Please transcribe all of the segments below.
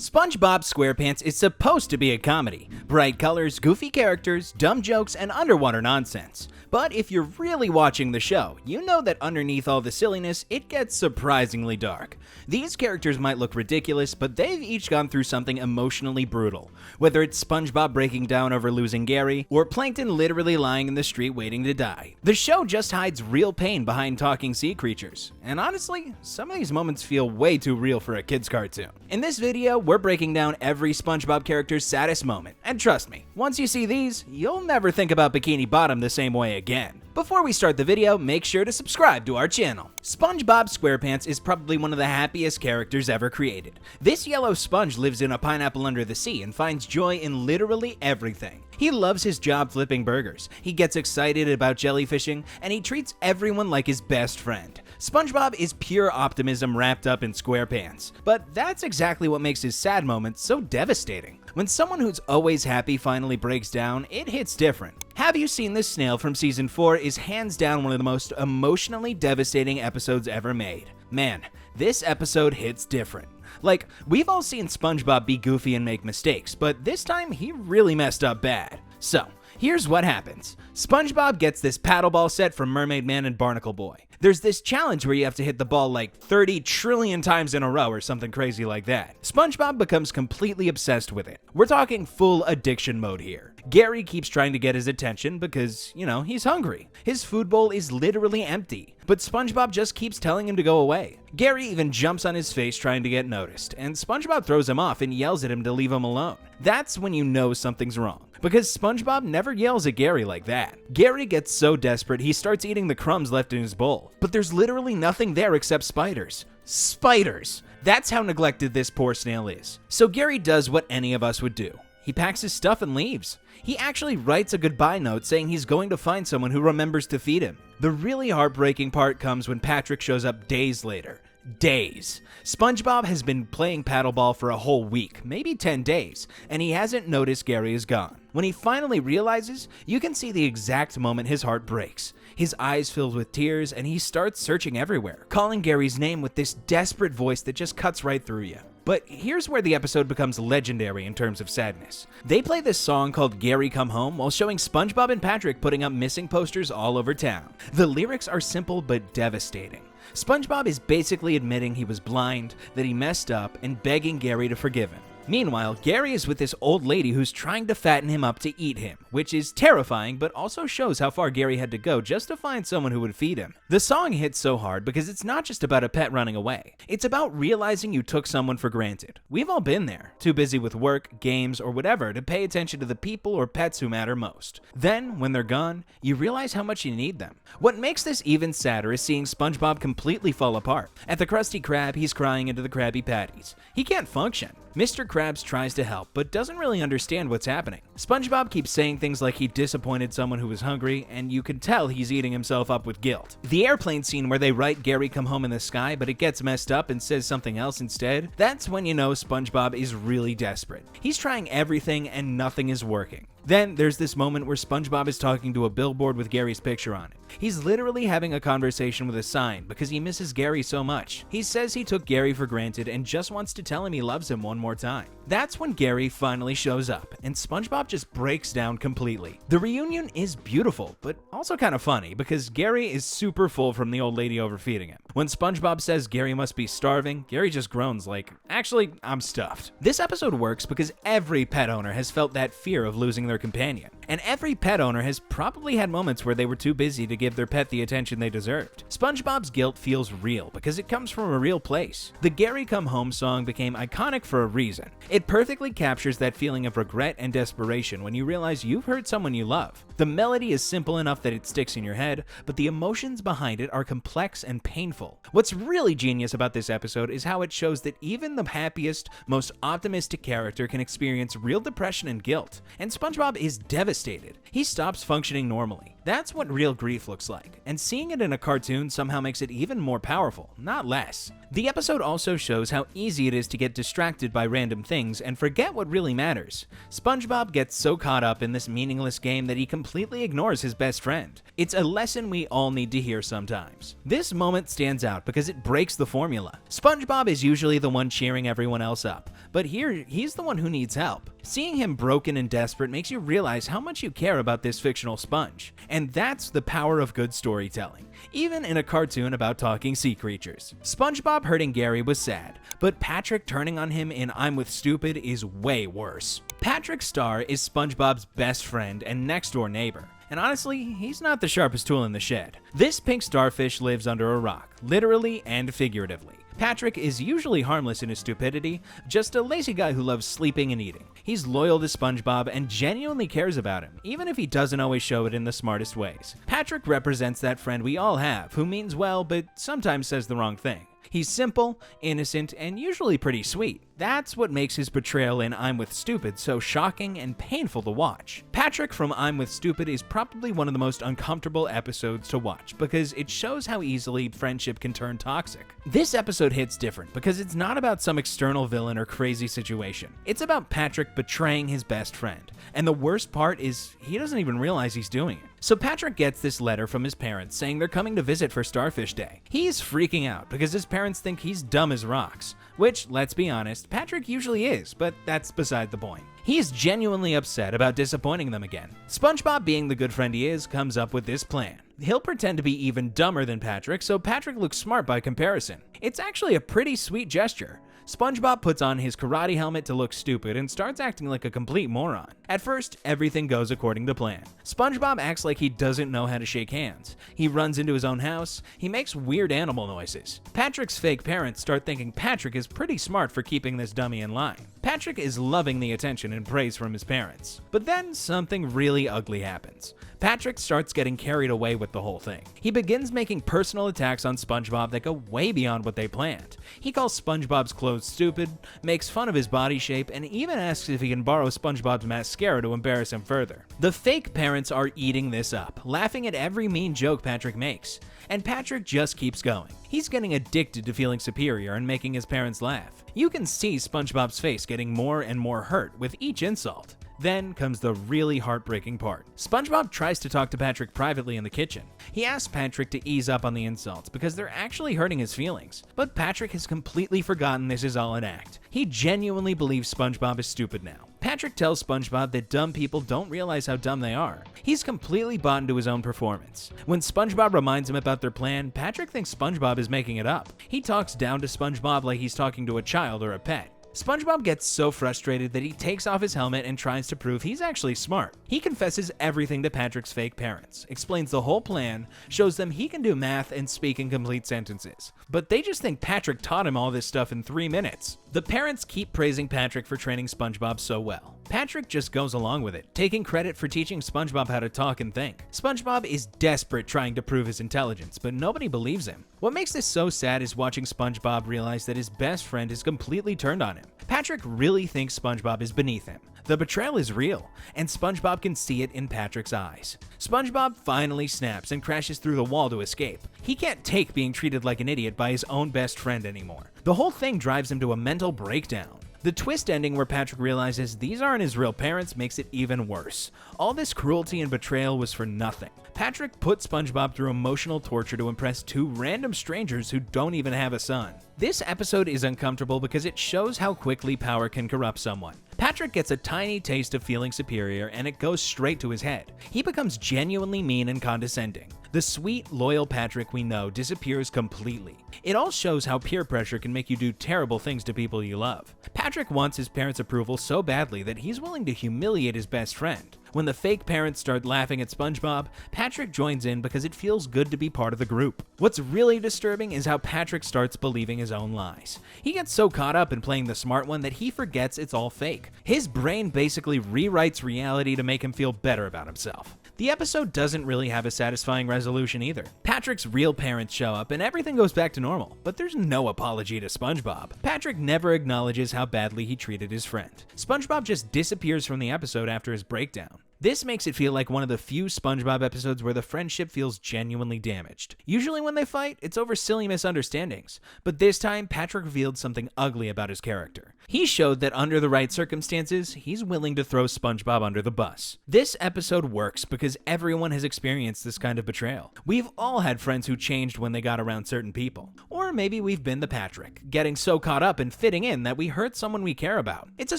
SpongeBob SquarePants is supposed to be a comedy. Bright colors, goofy characters, dumb jokes, and underwater nonsense. But if you're really watching the show, you know that underneath all the silliness, it gets surprisingly dark. These characters might look ridiculous, but they've each gone through something emotionally brutal. Whether it's SpongeBob breaking down over losing Gary, or Plankton literally lying in the street waiting to die. The show just hides real pain behind talking sea creatures. And honestly, some of these moments feel way too real for a kid's cartoon. In this video, we're breaking down every SpongeBob character's saddest moment. And trust me, once you see these, you'll never think about Bikini Bottom the same way again. Before we start the video, make sure to subscribe to our channel. SpongeBob SquarePants is probably one of the happiest characters ever created. This yellow sponge lives in a pineapple under the sea and finds joy in literally everything. He loves his job flipping burgers, he gets excited about jellyfishing, and he treats everyone like his best friend. SpongeBob is pure optimism wrapped up in SquarePants. But that's exactly what makes his sad moments so devastating. When someone who's always happy finally breaks down, it hits different. Have You Seen This Snail from Season 4 is hands down one of the most emotionally devastating episodes ever made. Man, this episode hits different. Like, we've all seen SpongeBob be goofy and make mistakes, but this time he really messed up bad. So, here's what happens. SpongeBob gets this paddle ball set from Mermaid Man and Barnacle Boy. There's this challenge where you have to hit the ball like 30 trillion times in a row or something crazy like that. SpongeBob becomes completely obsessed with it. We're talking full addiction mode here. Gary keeps trying to get his attention because, he's hungry. His food bowl is literally empty, but SpongeBob just keeps telling him to go away. Gary even jumps on his face trying to get noticed, and SpongeBob throws him off and yells at him to leave him alone. That's when you know something's wrong, because SpongeBob never yells at Gary like that. Gary gets so desperate he starts eating the crumbs left in his bowl, but there's literally nothing there except spiders. Spiders! That's how neglected this poor snail is. So Gary does what any of us would do. He packs his stuff and leaves. He actually writes a goodbye note saying he's going to find someone who remembers to feed him. The really heartbreaking part comes when Patrick shows up days later. Days. SpongeBob has been playing paddleball for a whole week, maybe 10 days, and he hasn't noticed Gary is gone. When he finally realizes, you can see the exact moment his heart breaks. His eyes filled with tears, and he starts searching everywhere, calling Gary's name with this desperate voice that just cuts right through you. But here's where the episode becomes legendary in terms of sadness. They play this song called Gary Come Home while showing SpongeBob and Patrick putting up missing posters all over town. The lyrics are simple but devastating. SpongeBob is basically admitting he was blind, that he messed up, and begging Gary to forgive him. Meanwhile, Gary is with this old lady who's trying to fatten him up to eat him, which is terrifying but also shows how far Gary had to go just to find someone who would feed him. The song hits so hard because it's not just about a pet running away. It's about realizing you took someone for granted. We've all been there, too busy with work, games, or whatever to pay attention to the people or pets who matter most. Then, when they're gone, you realize how much you need them. What makes this even sadder is seeing SpongeBob completely fall apart. At the Krusty Krab, he's crying into the Krabby Patties. He can't function. Mr. Krabs tries to help, but doesn't really understand what's happening. SpongeBob keeps saying things like he disappointed someone who was hungry, and you can tell he's eating himself up with guilt. The airplane scene where they write Gary Come Home in the sky, but it gets messed up and says something else instead, that's when you know SpongeBob is really desperate. He's trying everything and nothing is working. Then there's this moment where SpongeBob is talking to a billboard with Gary's picture on it. He's literally having a conversation with a sign because he misses Gary so much. He says he took Gary for granted and just wants to tell him he loves him one more time. That's when Gary finally shows up, and SpongeBob just breaks down completely. The reunion is beautiful, but also kind of funny because Gary is super full from the old lady overfeeding him. When SpongeBob says Gary must be starving, Gary just groans like, actually, I'm stuffed. This episode works because every pet owner has felt that fear of losing their companion. And every pet owner has probably had moments where they were too busy to give their pet the attention they deserved. SpongeBob's guilt feels real because it comes from a real place. The Gary Come Home song became iconic for a reason. It perfectly captures that feeling of regret and desperation when you realize you've hurt someone you love. The melody is simple enough that it sticks in your head, but the emotions behind it are complex and painful. What's really genius about this episode is how it shows that even the happiest, most optimistic character can experience real depression and guilt. And SpongeBob is devastated. He stops functioning normally. That's what real grief looks like, and seeing it in a cartoon somehow makes it even more powerful, not less. The episode also shows how easy it is to get distracted by random things and forget what really matters. SpongeBob gets so caught up in this meaningless game that he completely ignores his best friend. It's a lesson we all need to hear sometimes. This moment stands out because it breaks the formula. SpongeBob is usually the one cheering everyone else up, but here he's the one who needs help. Seeing him broken and desperate makes you realize how much you care about this fictional sponge. And that's the power of good storytelling, even in a cartoon about talking sea creatures. SpongeBob hurting Gary was sad, but Patrick turning on him in I'm with Stupid is way worse. Patrick Star is SpongeBob's best friend and next-door neighbor. And honestly, he's not the sharpest tool in the shed. This pink starfish lives under a rock, literally and figuratively. Patrick is usually harmless in his stupidity, just a lazy guy who loves sleeping and eating. He's loyal to SpongeBob and genuinely cares about him, even if he doesn't always show it in the smartest ways. Patrick represents that friend we all have, who means well but sometimes says the wrong thing. He's simple, innocent, and usually pretty sweet. That's what makes his portrayal in I'm with Stupid so shocking and painful to watch. Patrick from I'm with Stupid is probably one of the most uncomfortable episodes to watch because it shows how easily friendship can turn toxic. This episode hits different because it's not about some external villain or crazy situation. It's about Patrick betraying his best friend. And the worst part is he doesn't even realize he's doing it. So Patrick gets this letter from his parents saying they're coming to visit for Starfish Day. He's freaking out because his parents think he's dumb as rocks, which, let's be honest, Patrick usually is, but that's beside the point. He's genuinely upset about disappointing them again. SpongeBob, being the good friend he is, comes up with this plan. He'll pretend to be even dumber than Patrick, so Patrick looks smart by comparison. It's actually a pretty sweet gesture. SpongeBob puts on his karate helmet to look stupid and starts acting like a complete moron. At first, everything goes according to plan. SpongeBob acts like he doesn't know how to shake hands. He runs into his own house. He makes weird animal noises. Patrick's fake parents start thinking Patrick is pretty smart for keeping this dummy in line. Patrick is loving the attention and praise from his parents. But then something really ugly happens. Patrick starts getting carried away with the whole thing. He begins making personal attacks on SpongeBob that go way beyond what they planned. He calls SpongeBob's clothes stupid, makes fun of his body shape, and even asks if he can borrow SpongeBob's mascara to embarrass him further. The fake parents are eating this up, laughing at every mean joke Patrick makes. And Patrick just keeps going. He's getting addicted to feeling superior and making his parents laugh. You can see SpongeBob's face getting more and more hurt with each insult. Then comes the really heartbreaking part. SpongeBob tries to talk to Patrick privately in the kitchen. He asks Patrick to ease up on the insults because they're actually hurting his feelings. But Patrick has completely forgotten this is all an act. He genuinely believes SpongeBob is stupid now. Patrick tells SpongeBob that dumb people don't realize how dumb they are. He's completely bought into his own performance. When SpongeBob reminds him about their plan, Patrick thinks SpongeBob is making it up. He talks down to SpongeBob like he's talking to a child or a pet. SpongeBob gets so frustrated that he takes off his helmet and tries to prove he's actually smart. He confesses everything to Patrick's fake parents, explains the whole plan, shows them he can do math and speak in complete sentences. But they just think Patrick taught him all this stuff in 3 minutes. The parents keep praising Patrick for training SpongeBob so well. Patrick just goes along with it, taking credit for teaching SpongeBob how to talk and think. SpongeBob is desperate trying to prove his intelligence, but nobody believes him. What makes this so sad is watching SpongeBob realize that his best friend is completely turned on him. Patrick really thinks SpongeBob is beneath him. The betrayal is real, and SpongeBob can see it in Patrick's eyes. SpongeBob finally snaps and crashes through the wall to escape. He can't take being treated like an idiot by his own best friend anymore. The whole thing drives him to a mental breakdown. The twist ending where Patrick realizes these aren't his real parents makes it even worse. All this cruelty and betrayal was for nothing. Patrick put SpongeBob through emotional torture to impress 2 random strangers who don't even have a son. This episode is uncomfortable because it shows how quickly power can corrupt someone. Patrick gets a tiny taste of feeling superior and it goes straight to his head. He becomes genuinely mean and condescending. The sweet, loyal Patrick we know disappears completely. It all shows how peer pressure can make you do terrible things to people you love. Patrick wants his parents' approval so badly that he's willing to humiliate his best friend. When the fake parents start laughing at SpongeBob, Patrick joins in because it feels good to be part of the group. What's really disturbing is how Patrick starts believing his own lies. He gets so caught up in playing the smart one that he forgets it's all fake. His brain basically rewrites reality to make him feel better about himself. The episode doesn't really have a satisfying resolution either. Patrick's real parents show up and everything goes back to normal, but there's no apology to SpongeBob. Patrick never acknowledges how badly he treated his friend. SpongeBob just disappears from the episode after his breakdown. This makes it feel like one of the few SpongeBob episodes where the friendship feels genuinely damaged. Usually when they fight, it's over silly misunderstandings, but this time Patrick revealed something ugly about his character. He showed that under the right circumstances, he's willing to throw SpongeBob under the bus. This episode works because everyone has experienced this kind of betrayal. We've all had friends who changed when they got around certain people. Or maybe we've been the Patrick, getting so caught up in fitting in that we hurt someone we care about. It's a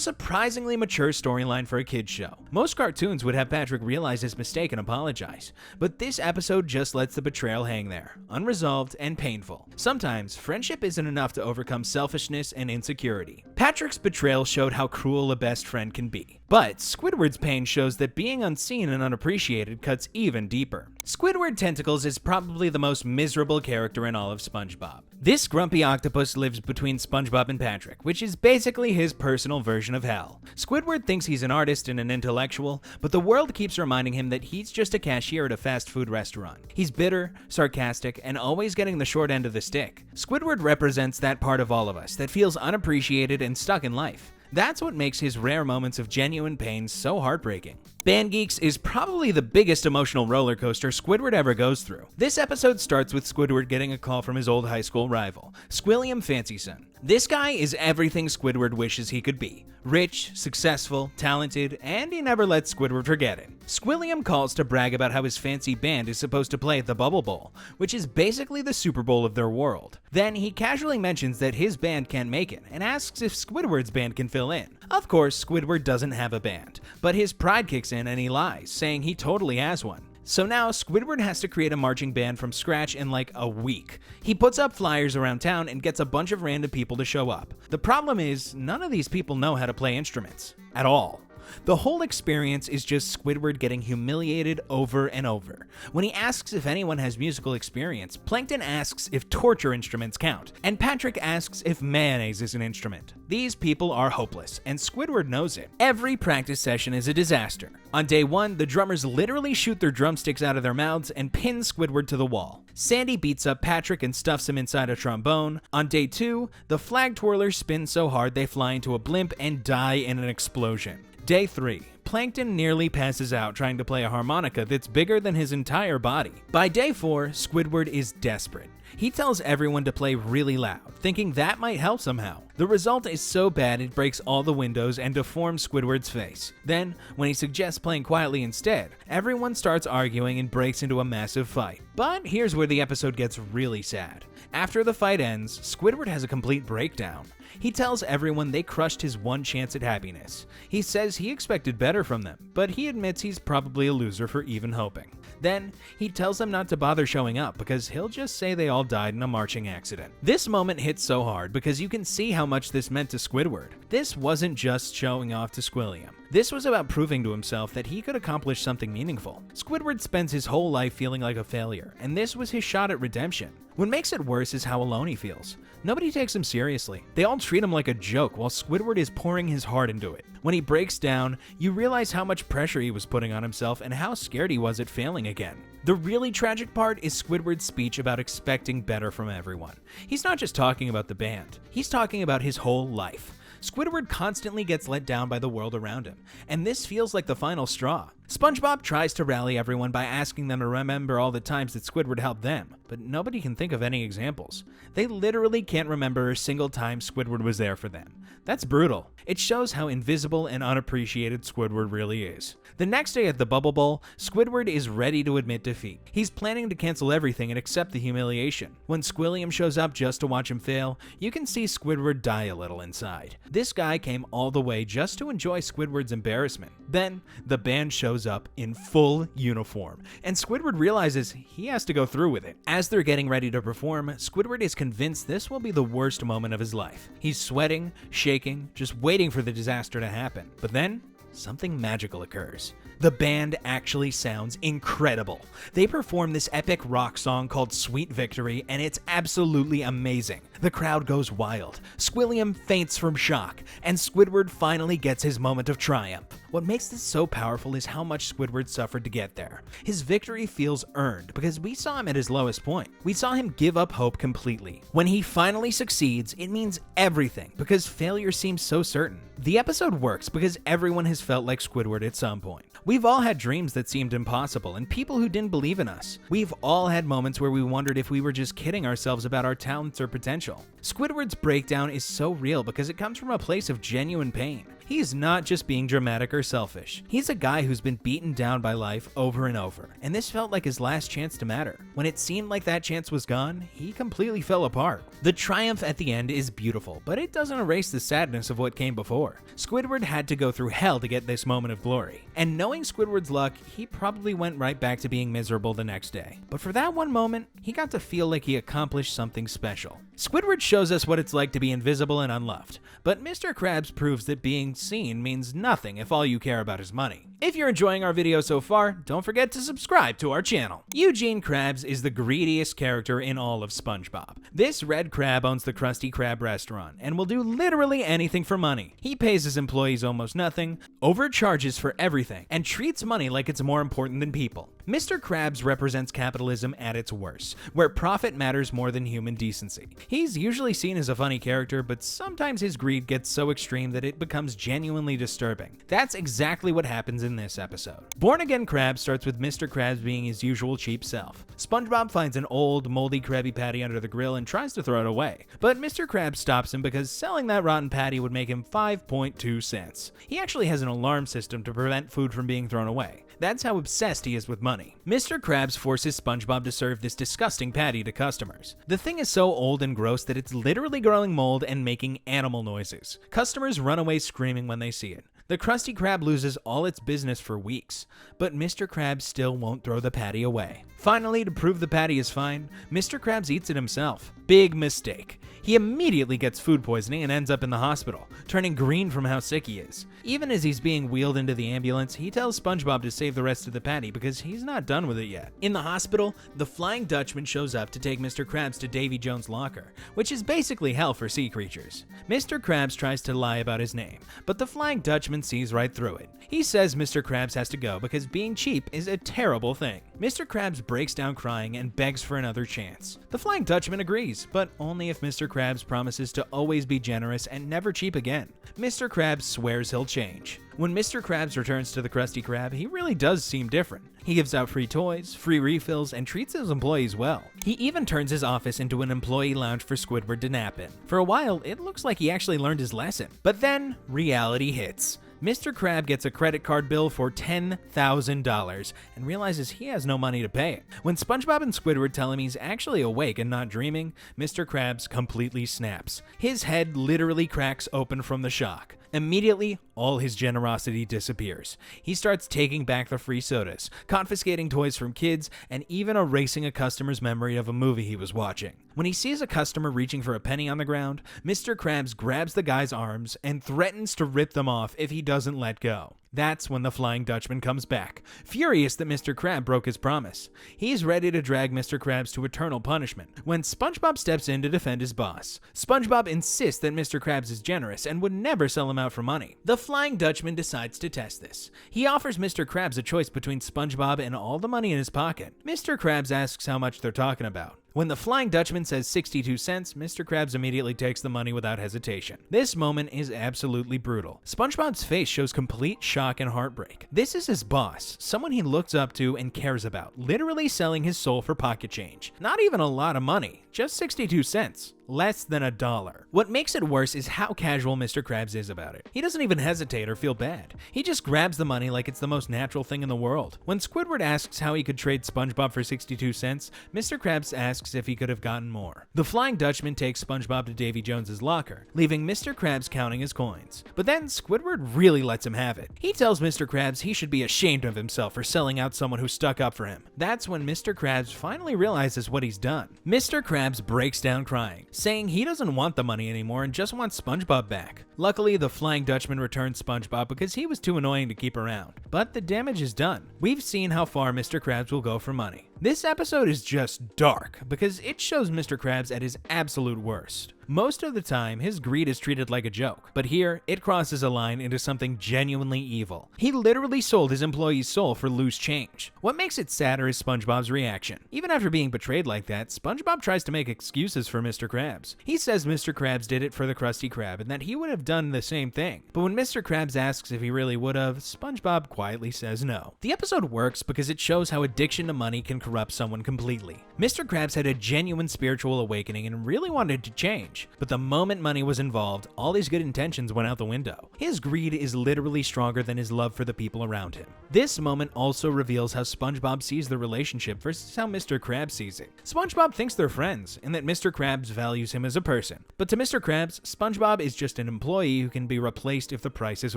surprisingly mature storyline for a kid's show. Most cartoons would have Patrick realize his mistake and apologize, but this episode just lets the betrayal hang there, unresolved and painful. Sometimes, friendship isn't enough to overcome selfishness and insecurity. Patrick's betrayal showed how cruel a best friend can be, but Squidward's pain shows that being unseen and unappreciated cuts even deeper. Squidward Tentacles is probably the most miserable character in all of SpongeBob. This grumpy octopus lives between SpongeBob and Patrick, which is basically his personal version of hell. Squidward thinks he's an artist and an intellectual, but the world keeps reminding him that he's just a cashier at a fast food restaurant. He's bitter, sarcastic, and always getting the short end of the stick. Squidward represents that part of all of us that feels unappreciated and stuck in life. That's what makes his rare moments of genuine pain so heartbreaking. Band Geeks is probably the biggest emotional roller coaster Squidward ever goes through. This episode starts with Squidward getting a call from his old high school rival, Squilliam Fancyson. This guy is everything Squidward wishes he could be. Rich, successful, talented, and he never lets Squidward forget it. Squilliam calls to brag about how his fancy band is supposed to play at the Bubble Bowl, which is basically the Super Bowl of their world. Then he casually mentions that his band can't make it and asks if Squidward's band can fill in. Of course, Squidward doesn't have a band, but his pride kicks in and he lies, saying he totally has one. So now Squidward has to create a marching band from scratch in like a week. He puts up flyers around town and gets a bunch of random people to show up. The problem is, none of these people know how to play instruments. At all. The whole experience is just Squidward getting humiliated over and over. When he asks if anyone has musical experience, Plankton asks if torture instruments count, and Patrick asks if mayonnaise is an instrument. These people are hopeless, and Squidward knows it. Every practice session is a disaster. On day 1, the drummers literally shoot their drumsticks out of their mouths and pin Squidward to the wall. Sandy beats up Patrick and stuffs him inside a trombone. On day 2, the flag twirlers spin so hard they fly into a blimp and die in an explosion. Day 3. Plankton nearly passes out trying to play a harmonica that's bigger than his entire body. By day 4, Squidward is desperate. He tells everyone to play really loud, thinking that might help somehow. The result is so bad it breaks all the windows and deforms Squidward's face. Then, when he suggests playing quietly instead, everyone starts arguing and breaks into a massive fight. But here's where the episode gets really sad. After the fight ends, Squidward has a complete breakdown. He tells everyone they crushed his one chance at happiness. He says he expected better from them, but he admits he's probably a loser for even hoping. Then, he tells them not to bother showing up because he'll just say they all died in a marching accident. This moment hits so hard because you can see how much this meant to Squidward. This wasn't just showing off to Squilliam. This was about proving to himself that he could accomplish something meaningful. Squidward spends his whole life feeling like a failure, and this was his shot at redemption. What makes it worse is how alone he feels. Nobody takes him seriously. They all treat him like a joke while Squidward is pouring his heart into it. When he breaks down, you realize how much pressure he was putting on himself and how scared he was at failing again. The really tragic part is Squidward's speech about expecting better from everyone. He's not just talking about the band, he's talking about his whole life. Squidward constantly gets let down by the world around him, and this feels like the final straw. SpongeBob tries to rally everyone by asking them to remember all the times that Squidward helped them, but nobody can think of any examples. They literally can't remember a single time Squidward was there for them. That's brutal. It shows how invisible and unappreciated Squidward really is. The next day at the Bubble Bowl, Squidward is ready to admit defeat. He's planning to cancel everything and accept the humiliation. When Squilliam shows up just to watch him fail, you can see Squidward die a little inside. This guy came all the way just to enjoy Squidward's embarrassment. Then, the band shows up in full uniform, and Squidward realizes he has to go through with it. As they're getting ready to perform, Squidward is convinced this will be the worst moment of his life. He's sweating, shaking, just waiting for the disaster to happen. But then, something magical occurs. The band actually sounds incredible. They perform this epic rock song called Sweet Victory, and it's absolutely amazing. The crowd goes wild. Squilliam faints from shock, and Squidward finally gets his moment of triumph. What makes this so powerful is how much Squidward suffered to get there. His victory feels earned because we saw him at his lowest point. We saw him give up hope completely. When he finally succeeds, it means everything because failure seems so certain. The episode works because everyone has felt like Squidward at some point. We've all had dreams that seemed impossible and people who didn't believe in us. We've all had moments where we wondered if we were just kidding ourselves about our talents or potential. Squidward's breakdown is so real because it comes from a place of genuine pain. He's not just being dramatic or selfish. He's a guy who's been beaten down by life over and over, and this felt like his last chance to matter. When it seemed like that chance was gone, he completely fell apart. The triumph at the end is beautiful, but it doesn't erase the sadness of what came before. Squidward had to go through hell to get this moment of glory, and knowing Squidward's luck, he probably went right back to being miserable the next day. But for that one moment, he got to feel like he accomplished something special. Squidward shows us what it's like to be invisible and unloved, but Mr. Krabs proves that being seen means nothing if all you care about is money. If you're enjoying our video so far, don't forget to subscribe to our channel. Eugene Krabs is the greediest character in all of SpongeBob. This red crab owns the Krusty Krab restaurant and will do literally anything for money. He pays his employees almost nothing, overcharges for everything, and treats money like it's more important than people. Mr. Krabs represents capitalism at its worst, where profit matters more than human decency. He's usually seen as a funny character, but sometimes his greed gets so extreme that it becomes genuinely disturbing. That's exactly what happens in this episode. Born Again Krabs starts with Mr. Krabs being his usual cheap self. SpongeBob finds an old, moldy Krabby Patty under the grill and tries to throw it away, but Mr. Krabs stops him because selling that rotten patty would make him 5.2 cents. He actually has an alarm system to prevent food from being thrown away. That's how obsessed he is with money. Mr. Krabs forces SpongeBob to serve this disgusting patty to customers. The thing is so old and gross that it's literally growing mold and making animal noises. Customers run away screaming when they see it. The Krusty Krab loses all its business for weeks, but Mr. Krabs still won't throw the patty away. Finally, to prove the patty is fine, Mr. Krabs eats it himself. Big mistake. He immediately gets food poisoning and ends up in the hospital, turning green from how sick he is. Even as he's being wheeled into the ambulance, he tells SpongeBob to save the rest of the patty because he's not done with it yet. In the hospital, the Flying Dutchman shows up to take Mr. Krabs to Davy Jones' locker, which is basically hell for sea creatures. Mr. Krabs tries to lie about his name, but the Flying Dutchman sees right through it. He says Mr. Krabs has to go because being cheap is a terrible thing. Mr. Krabs breaks down crying and begs for another chance. The Flying Dutchman agrees, but only if Mr. Krabs promises to always be generous and never cheap again. Mr. Krabs swears he'll change. When Mr. Krabs returns to the Krusty Krab, he really does seem different. He gives out free toys, free refills, and treats his employees well. He even turns his office into an employee lounge for Squidward to nap in. For a while, it looks like he actually learned his lesson. But then, reality hits. Mr. Krab gets a credit card bill for $10,000 and realizes he has no money to pay it. When SpongeBob and Squidward tell him he's actually awake and not dreaming, Mr. Krabs completely snaps. His head literally cracks open from the shock. Immediately, all his generosity disappears. He starts taking back the free sodas, confiscating toys from kids, and even erasing a customer's memory of a movie he was watching. When he sees a customer reaching for a penny on the ground, Mr. Krabs grabs the guy's arms and threatens to rip them off if he doesn't let go. That's when the Flying Dutchman comes back, furious that Mr. Krab broke his promise. He's ready to drag Mr. Krabs to eternal punishment when SpongeBob steps in to defend his boss. SpongeBob insists that Mr. Krabs is generous and would never sell him out for money. The Flying Dutchman decides to test this. He offers Mr. Krabs a choice between SpongeBob and all the money in his pocket. Mr. Krabs asks how much they're talking about. When the Flying Dutchman says 62 cents, Mr. Krabs immediately takes the money without hesitation. This moment is absolutely brutal. SpongeBob's face shows complete shock and heartbreak. This is his boss, someone he looks up to and cares about, literally selling his soul for pocket change. Not even a lot of money, just 62 cents. Less than $1. What makes it worse is how casual Mr. Krabs is about it. He doesn't even hesitate or feel bad. He just grabs the money like it's the most natural thing in the world. When Squidward asks how he could trade SpongeBob for 62 cents, Mr. Krabs asks if he could have gotten more. The Flying Dutchman takes SpongeBob to Davy Jones's locker, leaving Mr. Krabs counting his coins. But then Squidward really lets him have it. He tells Mr. Krabs he should be ashamed of himself for selling out someone who stuck up for him. That's when Mr. Krabs finally realizes what he's done. Mr. Krabs breaks down crying, saying he doesn't want the money anymore and just wants SpongeBob back. Luckily, the Flying Dutchman returns SpongeBob because he was too annoying to keep around. But the damage is done. We've seen how far Mr. Krabs will go for money. This episode is just dark because it shows Mr. Krabs at his absolute worst. Most of the time, his greed is treated like a joke, but here, it crosses a line into something genuinely evil. He literally sold his employee's soul for loose change. What makes it sadder is SpongeBob's reaction. Even after being betrayed like that, SpongeBob tries to make excuses for Mr. Krabs. He says Mr. Krabs did it for the Krusty Krab and that he would have done the same thing. But when Mr. Krabs asks if he really would have, SpongeBob quietly says no. The episode works because it shows how addiction to money can corrupt someone completely. Mr. Krabs had a genuine spiritual awakening and really wanted to change. But the moment money was involved, all his good intentions went out the window. His greed is literally stronger than his love for the people around him. This moment also reveals how SpongeBob sees the relationship versus how Mr. Krabs sees it. SpongeBob thinks they're friends, and that Mr. Krabs values him as a person. But to Mr. Krabs, SpongeBob is just an employee who can be replaced if the price is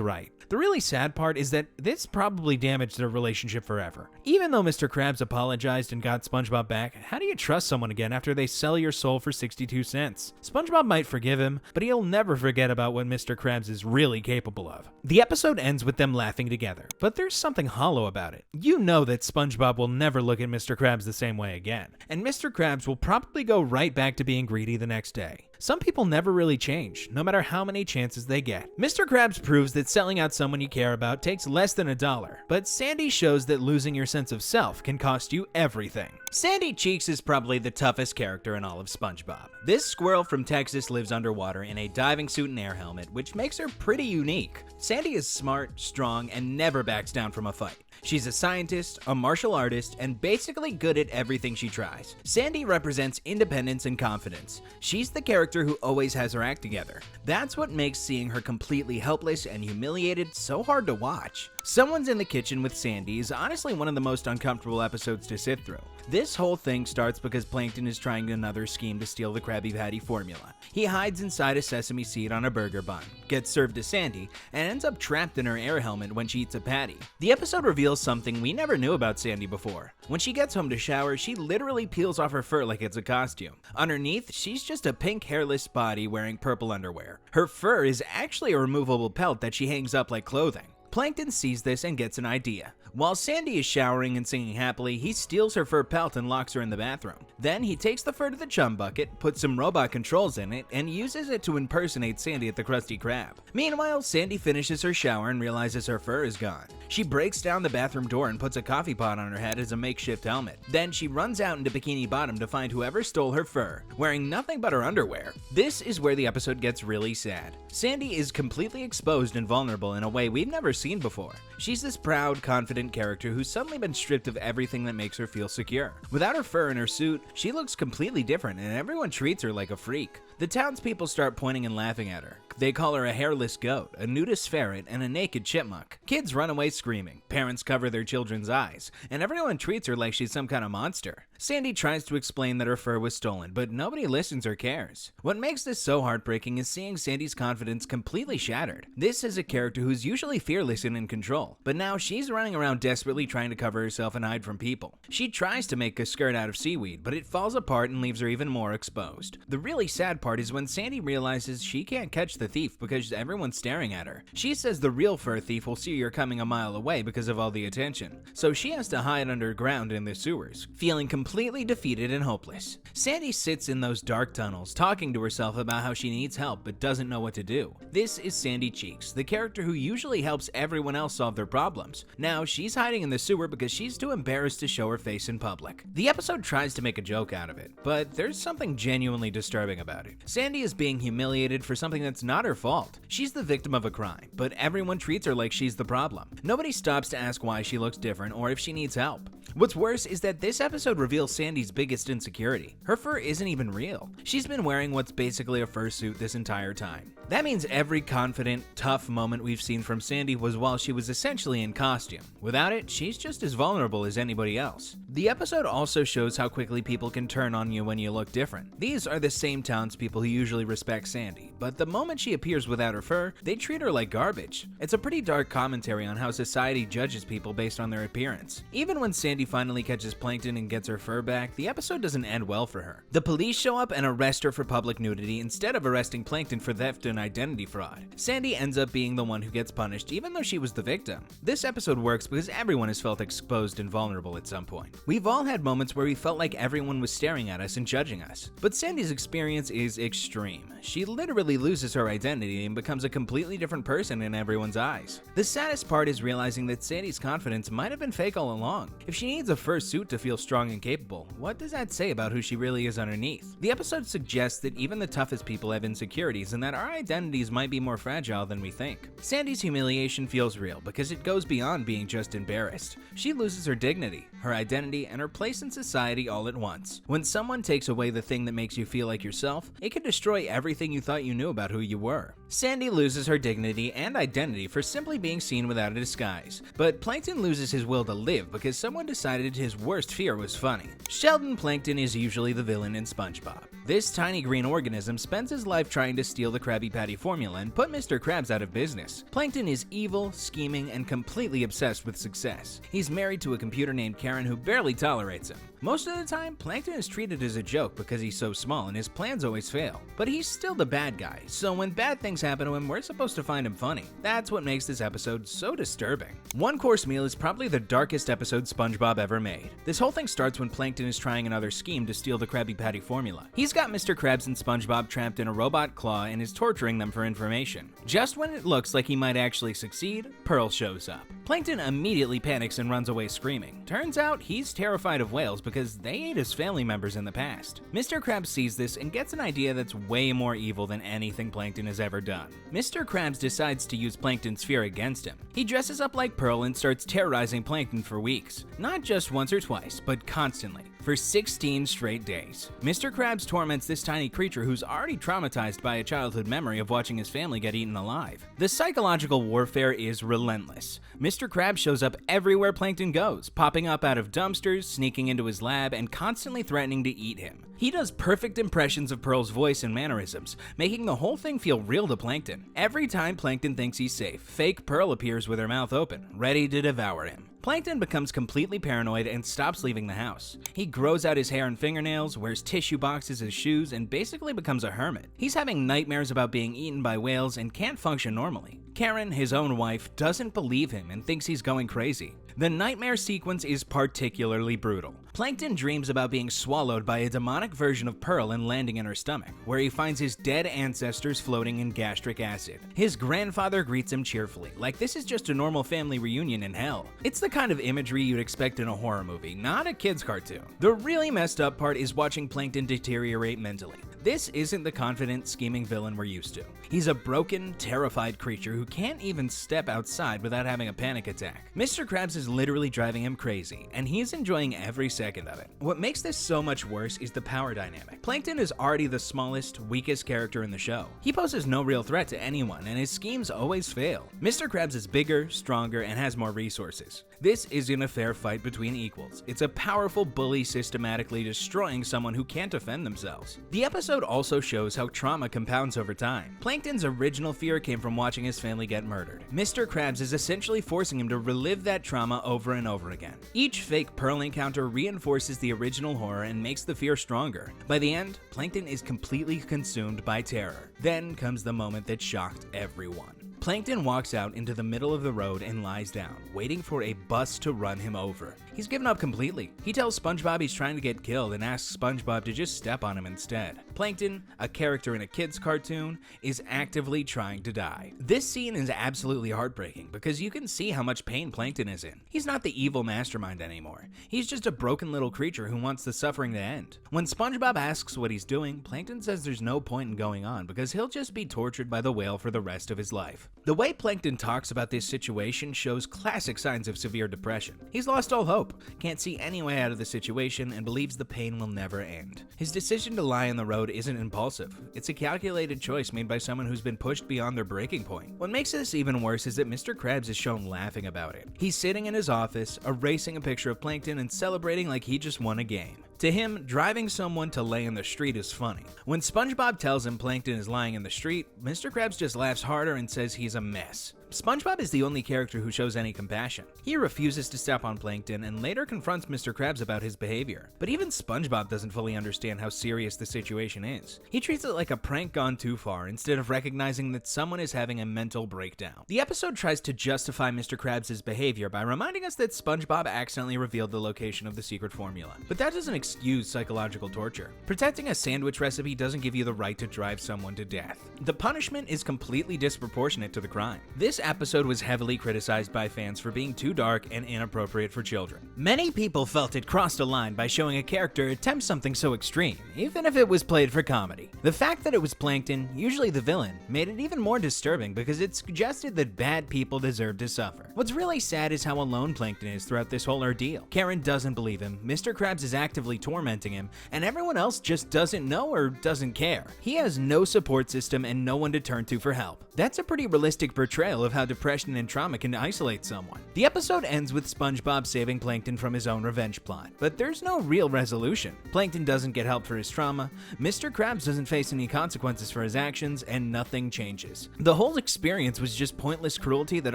right. The really sad part is that this probably damaged their relationship forever. Even though Mr. Krabs apologized and got SpongeBob back, how do you trust someone again after they sell your soul for 62 cents? SpongeBob might forgive him, but he'll never forget about what Mr. Krabs is really capable of. The episode ends with them laughing together, but there's something hollow about it. You know that SpongeBob will never look at Mr. Krabs the same way again, and Mr. Krabs will probably go right back to being greedy the next day. Some people never really change, no matter how many chances they get. Mr. Krabs proves that selling out someone you care about takes less than $1, but Sandy shows that losing your sense of self can cost you everything. Sandy Cheeks is probably the toughest character in all of SpongeBob. This squirrel from Texas lives underwater in a diving suit and air helmet, which makes her pretty unique. Sandy is smart, strong, and never backs down from a fight. She's a scientist, a martial artist, and basically good at everything she tries. Sandy represents independence and confidence. She's the character who always has her act together. That's what makes seeing her completely helpless and humiliated so hard to watch. Someone's in the Kitchen with Sandy is honestly one of the most uncomfortable episodes to sit through. This whole thing starts because Plankton is trying another scheme to steal the Krabby Patty formula. He hides inside a sesame seed on a burger bun, gets served to Sandy, and ends up trapped in her air helmet when she eats a patty. The episode reveals something we never knew about Sandy before. When she gets home to shower, she literally peels off her fur like it's a costume. Underneath, she's just a pink hairless body wearing purple underwear. Her fur is actually a removable pelt that she hangs up like clothing. Plankton sees this and gets an idea. While Sandy is showering and singing happily, he steals her fur pelt and locks her in the bathroom. Then he takes the fur to the chum bucket, puts some robot controls in it, and uses it to impersonate Sandy at the Krusty Krab. Meanwhile, Sandy finishes her shower and realizes her fur is gone. She breaks down the bathroom door and puts a coffee pot on her head as a makeshift helmet. Then she runs out into Bikini Bottom to find whoever stole her fur, wearing nothing but her underwear. This is where the episode gets really sad. Sandy is completely exposed and vulnerable in a way we've never seen before. She's this proud, confident character who's suddenly been stripped of everything that makes her feel secure. Without her fur and her suit, she looks completely different and everyone treats her like a freak. The townspeople start pointing and laughing at her. They call her a hairless goat, a nudist ferret, and a naked chipmunk. Kids run away screaming, parents cover their children's eyes, and everyone treats her like she's some kind of monster. Sandy tries to explain that her fur was stolen, but nobody listens or cares. What makes this so heartbreaking is seeing Sandy's confidence completely shattered. This is a character who's usually fearless and in control, but now she's running around desperately trying to cover herself and hide from people. She tries to make a skirt out of seaweed, but it falls apart and leaves her even more exposed. The really sad part is when Sandy realizes she can't catch the thief because everyone's staring at her. She says the real fur thief will see her coming a mile away because of all the attention, so she has to hide underground in the sewers, feeling completely defeated and hopeless. Sandy sits in those dark tunnels, talking to herself about how she needs help but doesn't know what to do. This is Sandy Cheeks, the character who usually helps everyone else solve their problems. Now she's hiding in the sewer because she's too embarrassed to show her face in public. The episode tries to make a joke out of it, but there's something genuinely disturbing about it. Sandy is being humiliated for something that's not her fault. She's the victim of a crime, but everyone treats her like she's the problem. Nobody stops to ask why she looks different or if she needs help. What's worse is that this episode reveals Sandy's biggest insecurity. Her fur isn't even real. She's been wearing what's basically a fursuit this entire time. That means every confident, tough moment we've seen from Sandy was while she was essentially in costume. Without it, she's just as vulnerable as anybody else. The episode also shows how quickly people can turn on you when you look different. These are the same townspeople who usually respect Sandy, but the moment she appears without her fur, they treat her like garbage. It's a pretty dark commentary on how society judges people based on their appearance. Even when Sandy finally catches Plankton and gets her fur back, the episode doesn't end well for her. The police show up and arrest her for public nudity instead of arresting Plankton for theft and identity fraud. Sandy ends up being the one who gets punished even though she was the victim. This episode works because everyone has felt exposed and vulnerable at some point. We've all had moments where we felt like everyone was staring at us and judging us, but Sandy's experience is extreme. She literally loses her identity and becomes a completely different person in everyone's eyes. The saddest part is realizing that Sandy's confidence might have been fake all along. If she needs a fur suit to feel strong and capable, what does that say about who she really is underneath? The episode suggests that even the toughest people have insecurities and that our identities might be more fragile than we think. Sandy's humiliation feels real because it goes beyond being just embarrassed. She loses her dignity, her identity, and her place in society all at once. When someone takes away the thing that makes you feel like yourself, it can destroy everything you thought you knew about who you were. Sandy loses her dignity and identity for simply being seen without a disguise, but Plankton loses his will to live because someone decided his worst fear was funny. Sheldon Plankton is usually the villain in SpongeBob. This tiny green organism spends his life trying to steal the Krabby Patty formula and put Mr. Krabs out of business. Plankton is evil, scheming, and completely obsessed with success. He's married to a computer named Karen who barely tolerates him. Most of the time, Plankton is treated as a joke because he's so small and his plans always fail. But he's still the bad guy, so when bad things happen to him, we're supposed to find him funny. That's what makes this episode so disturbing. One Course Meal is probably the darkest episode SpongeBob ever made. This whole thing starts when Plankton is trying another scheme to steal the Krabby Patty formula. He's got Mr. Krabs and SpongeBob trapped in a robot claw and is torturing them for information. Just when it looks like he might actually succeed, Pearl shows up. Plankton immediately panics and runs away screaming. Turns out he's terrified of whales because they ate his family members in the past. Mr. Krabs sees this and gets an idea that's way more evil than anything Plankton has ever done. Mr. Krabs decides to use Plankton's fear against him. He dresses up like Pearl and starts terrorizing Plankton for weeks. Not just once or twice, but constantly. For 16 straight days. Mr. Krabs torments this tiny creature who's already traumatized by a childhood memory of watching his family get eaten alive. The psychological warfare is relentless. Mr. Krabs shows up everywhere Plankton goes, popping up out of dumpsters, sneaking into his lab, and constantly threatening to eat him. He does perfect impressions of Pearl's voice and mannerisms, making the whole thing feel real to Plankton. Every time Plankton thinks he's safe, fake Pearl appears with her mouth open, ready to devour him. Plankton becomes completely paranoid and stops leaving the house. He grows out his hair and fingernails, wears tissue boxes as shoes, and basically becomes a hermit. He's having nightmares about being eaten by whales and can't function normally. Karen, his own wife, doesn't believe him and thinks he's going crazy. The nightmare sequence is particularly brutal. Plankton dreams about being swallowed by a demonic version of Pearl and landing in her stomach, where he finds his dead ancestors floating in gastric acid. His grandfather greets him cheerfully, like this is just a normal family reunion in hell. It's the kind of imagery you'd expect in a horror movie, not a kid's cartoon. The really messed up part is watching Plankton deteriorate mentally. This isn't the confident, scheming villain we're used to. He's a broken, terrified creature who can't even step outside without having a panic attack. Mr. Krabs is literally driving him crazy, and he's enjoying every second of it. What makes this so much worse is the power dynamic. Plankton is already the smallest, weakest character in the show. He poses no real threat to anyone, and his schemes always fail. Mr. Krabs is bigger, stronger, and has more resources. This isn't a fair fight between equals. It's a powerful bully systematically destroying someone who can't defend themselves. The episode also shows how trauma compounds over time. Plankton's original fear came from watching his family get murdered. Mr. Krabs is essentially forcing him to relive that trauma over and over again. Each fake Pearl encounter reinforces the original horror and makes the fear stronger. By the end, Plankton is completely consumed by terror. Then comes the moment that shocked everyone. Plankton walks out into the middle of the road and lies down, waiting for a bus to run him over. He's given up completely. He tells SpongeBob he's trying to get killed and asks SpongeBob to just step on him instead. Plankton, a character in a kid's cartoon, is actively trying to die. This scene is absolutely heartbreaking because you can see how much pain Plankton is in. He's not the evil mastermind anymore. He's just a broken little creature who wants the suffering to end. When SpongeBob asks what he's doing, Plankton says there's no point in going on because he'll just be tortured by the whale for the rest of his life. The way Plankton talks about this situation shows classic signs of severe depression. He's lost all hope, can't see any way out of the situation, and believes the pain will never end. His decision to lie on the road isn't impulsive. It's a calculated choice made by someone who's been pushed beyond their breaking point. What makes this even worse is that Mr. Krabs is shown laughing about it. He's sitting in his office, erasing a picture of Plankton and celebrating like he just won a game. To him, driving someone to lay in the street is funny. When SpongeBob tells him Plankton is lying in the street, Mr. Krabs just laughs harder and says he's a mess. SpongeBob is the only character who shows any compassion. He refuses to step on Plankton and later confronts Mr. Krabs about his behavior. But even SpongeBob doesn't fully understand how serious the situation is. He treats it like a prank gone too far instead of recognizing that someone is having a mental breakdown. The episode tries to justify Mr. Krabs' behavior by reminding us that SpongeBob accidentally revealed the location of the secret formula. But that doesn't excuse psychological torture. Protecting a sandwich recipe doesn't give you the right to drive someone to death. The punishment is completely disproportionate to the crime. This episode was heavily criticized by fans for being too dark and inappropriate for children. Many people felt it crossed a line by showing a character attempt something so extreme, even if it was played for comedy. The fact that it was Plankton, usually the villain, made it even more disturbing because it suggested that bad people deserve to suffer. What's really sad is how alone Plankton is throughout this whole ordeal. Karen doesn't believe him, Mr. Krabs is actively tormenting him, and everyone else just doesn't know or doesn't care. He has no support system and no one to turn to for help. That's a pretty realistic portrayal of how depression and trauma can isolate someone. The episode ends with SpongeBob saving Plankton from his own revenge plot, but there's no real resolution. Plankton doesn't get help for his trauma, Mr. Krabs doesn't face any consequences for his actions, and nothing changes. The whole experience was just pointless cruelty that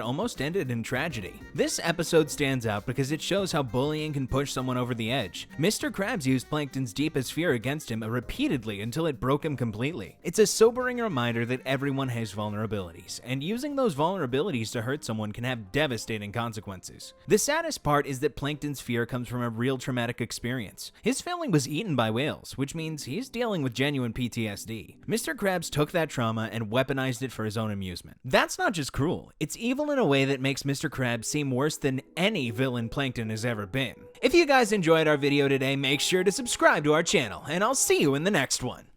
almost ended in tragedy. This episode stands out because it shows how bullying can push someone over the edge. Mr. Krabs used Plankton's deepest fear against him repeatedly until it broke him completely. It's a sobering reminder that everyone has vulnerabilities, and using those vulnerabilities to hurt someone can have devastating consequences. The saddest part is that Plankton's fear comes from a real traumatic experience. His family was eaten by whales, which means he's dealing with genuine PTSD. Mr. Krabs took that trauma and weaponized it for his own amusement. That's not just cruel, it's evil in a way that makes Mr. Krabs seem worse than any villain Plankton has ever been. If you guys enjoyed our video today, make sure to subscribe to our channel, and I'll see you in the next one.